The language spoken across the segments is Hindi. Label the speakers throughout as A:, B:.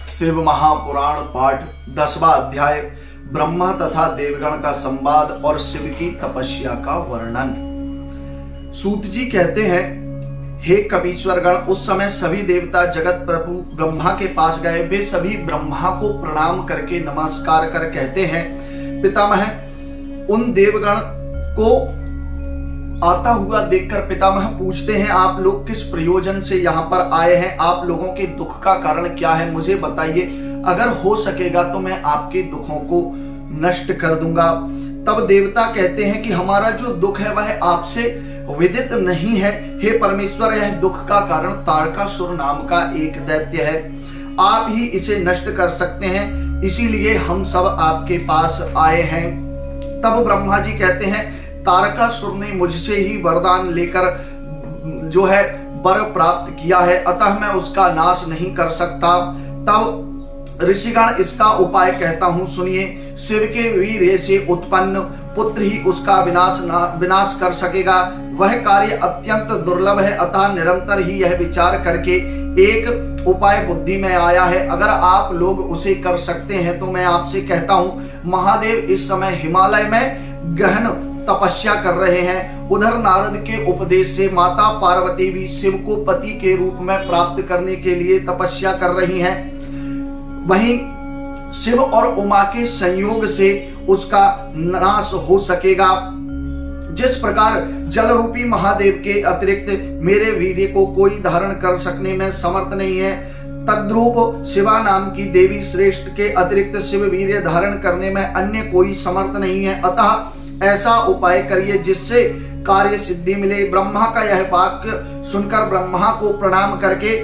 A: शिव महापुराण पाठ 10वां अध्याय ब्रह्मा तथा देवगण का संवाद और शिव की तपस्या का वर्णन। सूत जी कहते हैं, हे कपीश्वरगण, उस समय सभी देवता जगत प्रभु ब्रह्मा के पास गए। वे सभी ब्रह्मा को प्रणाम करके नमस्कार कर कहते हैं, पितामह। उन देवगण को आता हुआ देखकर पितामह पूछते हैं, आप लोग किस प्रयोजन से यहाँ पर आए हैं? आप लोगों के दुख का कारण क्या है, मुझे बताइए। अगर हो सकेगा तो मैं आपके दुखों को नष्ट कर दूंगा। तब देवता कहते हैं कि हमारा जो दुख है वह आपसे विदित नहीं है। हे परमेश्वर, यह दुख का कारण तारकासुर नाम का एक दैत्य है। आप ही इसे नष्ट कर सकते हैं, इसीलिए हम सब आपके पास आए हैं। तब ब्रह्मा जी कहते हैं, तारकासुर ने मुझसे ही वरदान लेकर जो है वर प्राप्त किया है, अतः मैं उसका नाश नहीं कर सकता। तब ऋषिगण इसका उपाय कहता हूं, सुनिए। शिव के वीर्य से उत्पन्न पुत्र ही उसका विनाश कर सकेगा। वह कार्य अत्यंत दुर्लभ है, अतः निरंतर ही यह विचार करके एक उपाय बुद्धि में आया है। अगर आप लोग उसे कर सकते हैं तो मैं आपसे कहता हूं। महादेव इस समय हिमालय में गहन तपस्या कर रहे हैं। उधर नारद के उपदेश से माता पार्वती भी शिव को पति के रूप में प्राप्त करने के लिए तपस्या कर रही हैं। वहीं शिव और उमा के संयोग से उसका नाश हो सकेगा। जिस प्रकार जल रूपी महादेव के अतिरिक्त मेरे वीर्य को कोई धारण कर सकने में समर्थ नहीं है, तद्रूप शिवा नाम की देवी श्रेष्ठ के अतिरिक्त शिव वीर्य धारण करने में अन्य कोई समर्थ नहीं है। अतः ऐसा उपाय करिए जिससे कार्य सिद्धि मिले। ब्रह्मा का यह वाक्य सुनकर ब्रह्मा को प्रणाम करके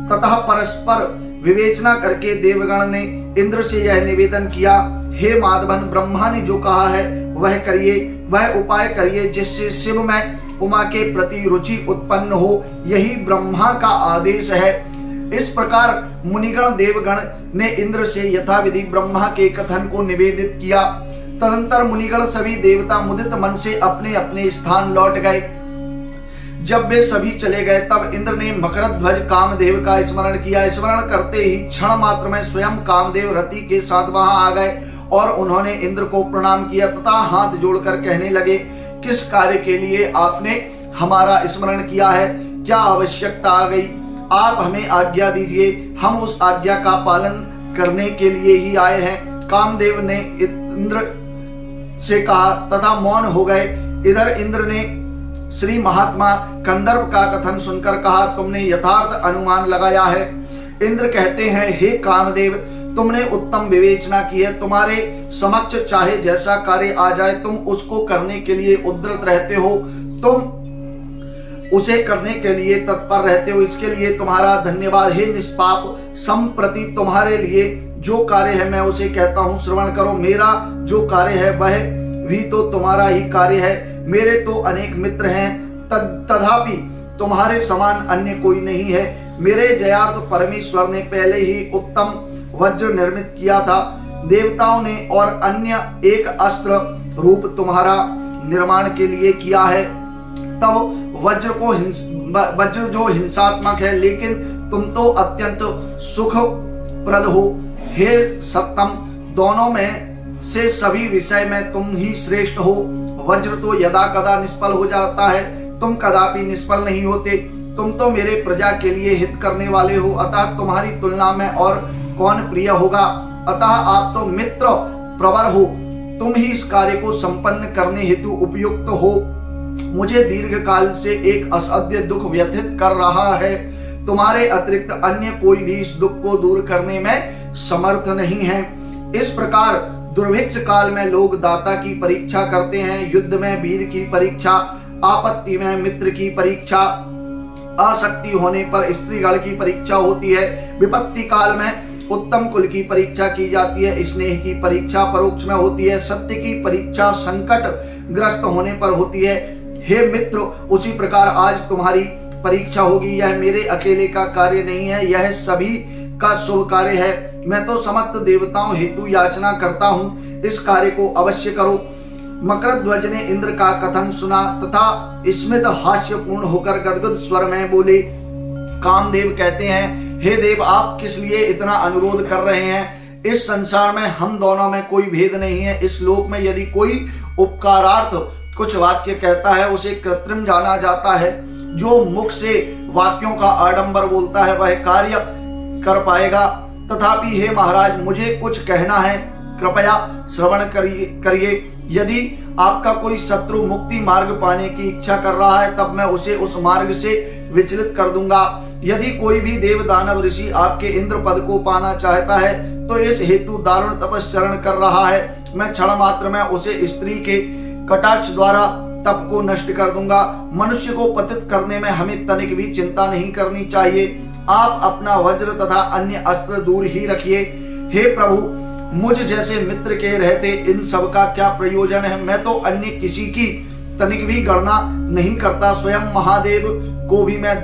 A: तथा परस्पर विवेचना करके देवगण ने इंद्र से यह निवेदन किया, हे माधवन, ब्रह्मा ने जो कहा है वह करिए। वह उपाय करिए जिससे शिव में उमा के प्रति रुचि उत्पन्न हो, यही ब्रह्मा का आदेश है। इस प्रकार मुनिगण देवगण ने इंद्र से यथाविधि ब्रह्मा के कथन को निवेदित किया। तदंतर मुनिगण सभी देवता मुदित मन से अपने अपने स्थान लौट गए। जब वे सभी चले गए तब इंद्र ने मकरध्वज कामदेव का स्मरण किया। स्मरण करते ही क्षण मात्र में स्वयं कामदेव रति के साथ वहां आ गए और उन्होंने इंद्र को प्रणाम किया तथा हाथ जोड़कर कहने लगे, किस कार्य के लिए आपने हमारा स्मरण किया है? क्या आवश्यकता आ गई? आप हमें आज्ञा दीजिए, हम उस आज्ञा का पालन करने के लिए ही आए हैं। कामदेव ने इंद्र से कहा तथा मौन हो गए। इधर इंद्र ने श्री महात्मा कंदर्प का कथन सुनकर कहा, तुमने यथार्थ अनुमान लगाया है। इंद्र कहते हैं, हे कामदेव, तुमने उत्तम विवेचना की है। तुम्हारे समक्ष चाहे जैसा कार्य आ जाए तुम उसको करने के लिए उद्यत रहते हो, तुम उसे करने के लिए तत्पर रहते हो। इसके लिए तुम्हारा धन्यवाद। हे निष्पाप, संप्रति तुम्हारे लिए जो कार्य है मैं उसे कहता हूँ, श्रवण करो। मेरा जो कार्य है वह भी तो तुम्हारा ही कार्य है। मेरे तो अनेक मित्र हैं, तथापि तुम्हारे समान अन्य कोई नहीं है। मेरे जयार्थ परमेश्वर ने पहले ही उत्तम वज्र निर्मित किया था। देवताओं ने और अन्य एक अस्त्र रूप तुम्हारा निर्माण के लिए किया है। तब वज्र जो हिंसात्मक है, लेकिन तुम तो अत्यंत सुखप्रद हो। हे सत्तम, दोनों में से सभी विषय में तुम ही श्रेष्ठ हो। वज्र तो यदा कदा निष्फल हो जाता है, तुम कदापि निष्फल नहीं होते। तुम तो मेरे प्रजा के लिए हित करने वाले हो, अतः तुम्हारी तुलना में और कौन प्रिय होगा? अतः आप तो मित्र प्रवर हो, तुम ही इस कार्य को संपन्न करने हेतु उपयुक्त हो। मुझे दीर्घ काल से एक असाध्य दुख व्यथित कर रहा है। तुम्हारे अतिरिक्त अन्य कोई भी इस दुख को दूर करने में समर्थ नहीं है। इस प्रकार दुर्भिक्ष काल में लोग दाता की परीक्षा करते हैं, युद्ध में वीर की परीक्षा, आपत्ति में मित्र की परीक्षा, आसक्ति होने पर स्त्रीगण की परीक्षा होती है। विपत्ति काल में उत्तम कुल की परीक्षा की जाती है। स्नेह की परीक्षा परोक्ष में होती है। सत्य की परीक्षा संकट ग्रस्त होने पर होती है। हे मित्र, उसी प्रकार आज तुम्हारी परीक्षा होगी। यह मेरे अकेले का कार्य नहीं है, यह सभी का शुभ कार्य है। मैं तो समस्त देवताओं हेतु याचना करता हूँ, इस कार्य को अवश्य करो। मकरध्वज ने इंद्र का कथन सुना तथा स्मित हास्यपूर्ण होकर गदगद स्वर में बोले। कामदेव कहते हैं, हे देव, आप किस लिए इतना अनुरोध कर रहे हैं? इस संसार में हम दोनों में कोई भेद नहीं है। इस लोक में यदि कोई उपकारार्थ कुछ वाक्य कहता है उसे कृत्रिम जाना जाता है। जो मुख से वाक्यों का आडंबर बोलता है वह कार्य कर पाएगा। तथापि हे महाराज, मुझे कुछ कहना है, कृपया श्रवण करिए। यदि आपका कोई शत्रु मुक्ति मार्ग पाने की इच्छा कर रहा है तब मैं उसे उस मार्ग से विचलित कर दूंगा। यदि कोई भी देव दानव ऋषि आपके इंद्र पद को पाना चाहता है तो इस हेतु दारुण तपस्चरण कर रहा है। मैं क्षण मात्र में उसे स्त्री के कटाक्ष द्वारा तप को नष्ट कर दूंगा। मनुष्य को पतित करने में हमें तनिक भी चिंता नहीं करनी चाहिए। आप अपना वज्र तथा अन्य अस्त्र दूर ही रखिए। हे प्रभु, मुझ जैसे मित्र के रहते इन सब का क्या प्रयोजन है? मैं तो अन्य किसी की तनिक भी गणना नहीं करता। स्वयं महादेव को भी मैं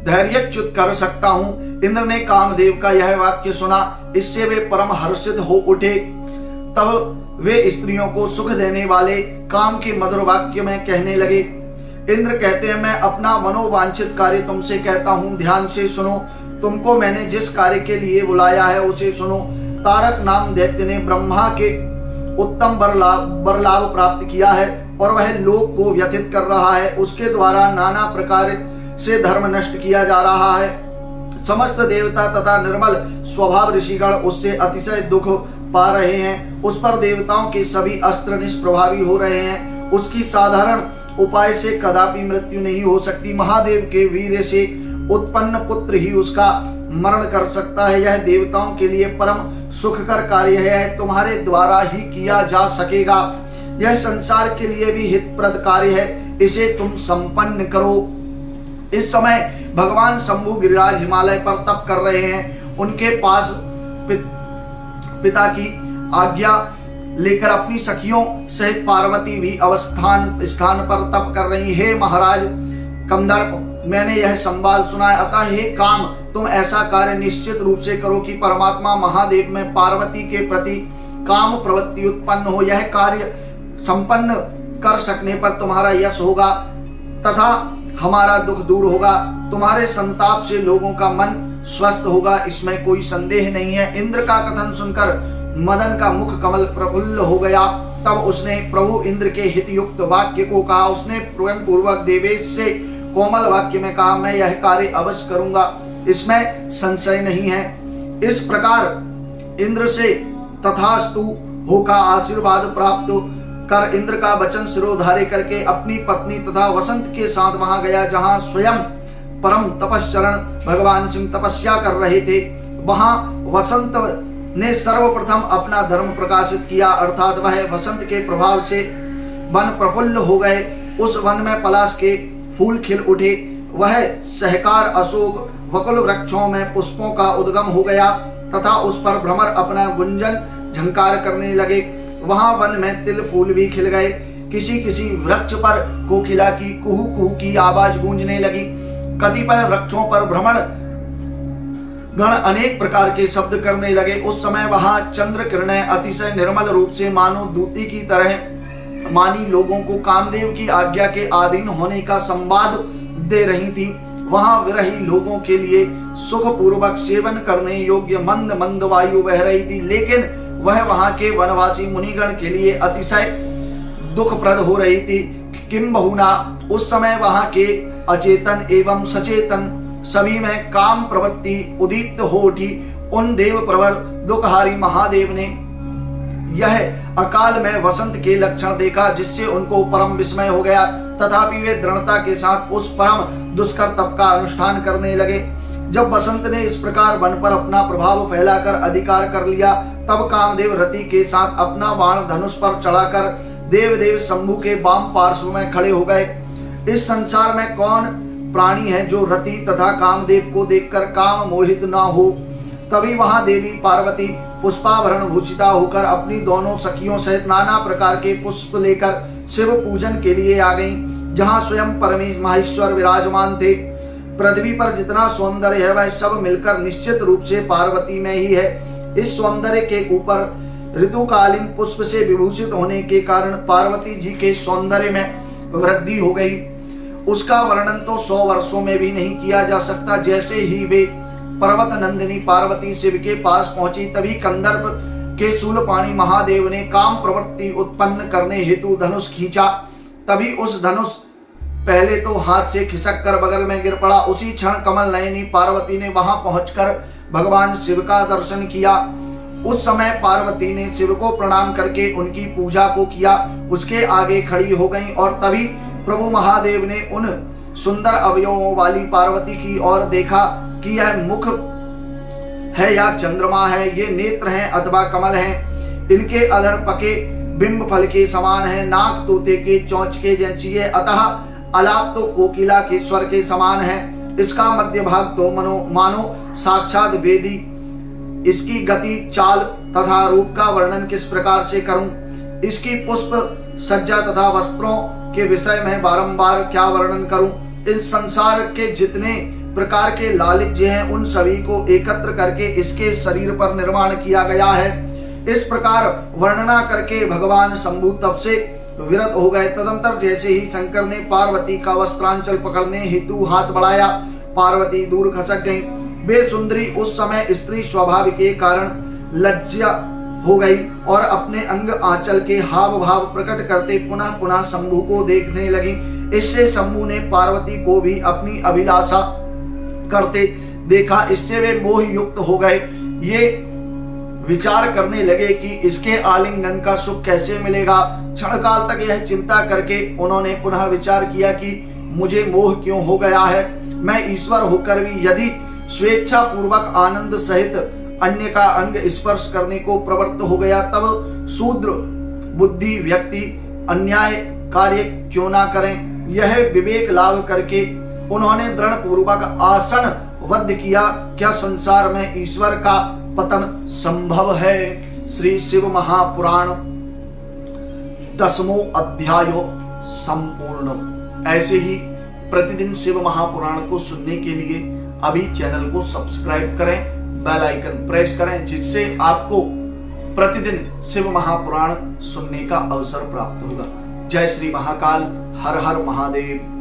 A: धैर्यच्युत कर सकता हूँ। इंद्र ने कामदेव का यह वाक्य सुना, इससे वे परम हर्षित हो उठे। तब वे स्त्रियों को सुख देने वाले काम के मधुर वाक्य में कहने लगे। इंद्र कहते हैं, मैं अपना मनोवांछित कार्य तुमसे कहता हूँ, ध्यान से सुनो। तुमको मैंने जिस कार्य के लिए बुलाया है उसे सुनो। तारक नाम दैत्य ने ब्रह्मा के उत्तम बरलाभ प्राप्त किया है और वह लोक को व्यथित कर रहा है। उसके द्वारा नाना प्रकार से धर्म नष्ट किया जा रहा है। समस्त देवता तथा निर्मल स्वभाव ऋषिगण उससे अतिशय दुख पा रहे हैं। उस पर देवताओं के सभी अस्त्र निष्प्रभावी हो रहे हैं। उसकी साधारण उपाय से कदापि मृत्यु नहीं हो सकती। महादेव के वीर्य से उत्पन्न पुत्र ही उसका मरण कर सकता है। यह देवताओं के लिए परम सुखकर कार्य है, तुम्हारे द्वारा ही किया जा सकेगा। यह संसार के लिए भी हितप्रद कार्य है, इसे तुम संपन्न करो। इस समय भगवान शंभु गिरिराज हिमालय पर तप कर रहे हैं। उनके पास पिता की आज्ञा लेकर अपनी सखियों सहित पार्वती भी स्थान पर तप कर रही। हे महाराज कंदर्प, मैंने यह संवाद सुना है, अतः हे काम, तुम ऐसा कार्य निश्चित रूप से करो कि परमात्मा महादेव में पार्वती के प्रति काम प्रवृत्ति उत्पन्न हो। यह कार्य संपन्न कर सकने पर तुम्हारा यश होगा तथा हमारा दुख दूर होगा। तुम्हारे संताप से लोगों का मन स्वस्थ होगा, इसमें कोई संदेह नहीं है। इंद्र का कथन सुनकर मदन का मुख कमल प्रफुल्ल हो गया। तब उसने प्रभु इंद्र के हितयुक्त वाक्य को कहा। उसने प्रेम पूर्वक देवेश से कोमल वाक्य में कहा, मैं यह कार्य अवश्य करूंगा, इसमें संशय नहीं है। इस प्रकार इंद्र से तथास्तु होकर आशीर्वाद प्राप्त कर इंद्र का वचन सिरोधार्य करके अपनी पत्नी तथा वसंत के साथ वहां गया जहां स्वयं परम तपस्चरण भगवान सिंह तपस्या कर रहे थे। वहां वसंत ने सर्वप्रथम अपना धर्म प्रकाशित किया, अर्थात वह वसंत के प्रभाव से वन प्रफुल्ल हो गए। उस वन में पलाश के फूल खिल उठे। वह सहकार अशोक वकुल वृक्षों में पुष्पों का उद्गम हो गया तथा उस पर भ्रमर अपना गुंजन झंकार करने लगे। वहां वन में तिल फूल भी खिल गए। किसी किसी वृक्ष पर कोकिला की कुहू कुहू की आवाज गूंजने लगी। कतिपय वृक्षों पर भ्रमण गण अनेक प्रकार के शब्द करने लगे। उस समय वहां चंद्र किरणें अतिशय निर्मल रूप से मानो दूती की तरह मानी लोगों को कामदेव की आज्ञा के अधीन होने का संवाद दे रही थी। वहां विरही लोगों के लिए सुख पूर्वक सेवन करने योग्य मंद मंद वायु बह रही थी, लेकिन वह वहां के वनवासी मुनिगण के लिए अतिशय दुखप्रद हो रही थी। किंबहुना उस समय वहां के अचेतन एवं सचेतन सभी में काम प्रवृत्ति उदीप्त हो उठी। उन देव प्रवर दुखहारी महादेव ने यह अकाल में वसंत के लक्षण देखा, जिससे उनको परम विस्मय हो गया। तथापि वे दृढ़ता के साथ उस परम दुष्कर तप का अनुष्ठान करने लगे। जब वसंत ने इस प्रकार वन पर अपना प्रभाव फैलाकर अधिकार कर लिया, तब कामदेव रति के साथ अपना बाण धनुष पर चढ़ाकर देव शंभु के वाम पार्श्व में खड़े हो गए। इस संसार में कौन प्राणी है जो रति तथा कामदेव को देखकर काम मोहित ना हो। तभी वहां देवी पार्वती पुष्पाभरण भूषिता होकर अपनी दोनों सखियों सहित नाना प्रकार के पुष्प लेकर शिव पूजन के लिए आ गईं, जहां स्वयं परमेश्वर महेश्वर विराजमान थे। पृथ्वी पर जितना सौंदर्य है वह सब मिलकर निश्चित रूप से पार्वती में ही है। इस सौंदर्य के ऊपर ऋतुकालीन पुष्प से विभूषित होने के कारण पार्वती जी के सौंदर्य में वृद्धि हो गई। उसका वर्णन तो 100 वर्षों में भी नहीं किया जा सकता। जैसे ही वे पर्वत नंदिनी पार्वती शिव के पास पहुंची, तभी कंदर्प के शूलपाणी महादेव ने काम प्रवृत्ति उत्पन्न करने हेतु धनुष खींचा। तभी उस धनुष पहले तो हाथ से खिसक कर बगल में गिर पड़ा। उसी क्षण कमल नयनी पार्वती ने वहां पहुंचकर भगवान शिव का दर्शन किया। उस समय पार्वती ने शिव को प्रणाम करके उनकी पूजा को किया, उसके आगे खड़ी हो गई और तभी प्रभु महादेव ने उन सुंदर अवयवों वाली पार्वती की ओर देखा कि यह मुख है या चंद्रमा है, ये नेत्र हैं अथवा कमल हैं, इनके अधर पके बिंब फल के समान है, नाक तोते के चोंच के जैसी है, अतः अलाप तो कोकिला के स्वर के समान है, इसका मध्य भाग तो मानो साक्षात वेदी। इसकी गति, चाल तथा रूप का वर्णन किस प्रकार से करूं? इसकी पुष्प सज्जा तथा वस्त्रों के विषय में बारंबार क्या वर्णन करूं? इस संसार के जितने प्रकार के लालित्य हैं उन सभी को एकत्र करके इसके शरीर पर निर्माण किया गया है। इस प्रकार वर्णना करके भगवान शंभु तब से विरत हो गए। तदंतर जैसे ही शंकर ने पार्वती का वस्त्रांचल पकड़ने हेतु हाथ बढ़ाया, पार्वती दूर खसक गई। वे सुंदरी उस समय स्त्री स्वभाव के कारण लज्जा हो गई और अपने अंग आंचल के हाव भाव प्रकट करते पुनः पुनः शंभु को देखने लगी। इससे शंभु ने पार्वती को भी अपनी अभिलाषा करते देखा। इससे वे मोह युक्त हो गए। ये विचार करने लगे कि इसके आलिंगन का सुख कैसे मिलेगा। क्षण काल तक यह चिंता करके उन्होंने पुनः विचार किया कि मुझे मोह क्यों हो गया है। मैं ईश्वर होकर भी यदि स्वेच्छा पूर्वक आनंद सहित अन्य का अंग स्पर्श करने को प्रवृत्त हो गया, तब शूद्र बुद्धि व्यक्ति अन्याय कार्य क्यों ना करें। यह विवेक लाभ करके उन्होंने दृढ़ पूर्वक आसन वध किया। क्या संसार में ईश्वर का पतन संभव है? श्री शिव महापुराण 10वां अध्याय संपूर्ण। ऐसे ही प्रतिदिन शिव महापुराण को सुनने के लिए अभी चैनल को सब्सक्राइब करें, बेल आइकन प्रेस करें, जिससे आपको प्रतिदिन शिव महापुराण सुनने का अवसर प्राप्त होगा। जय श्री महाकाल, हर हर महादेव।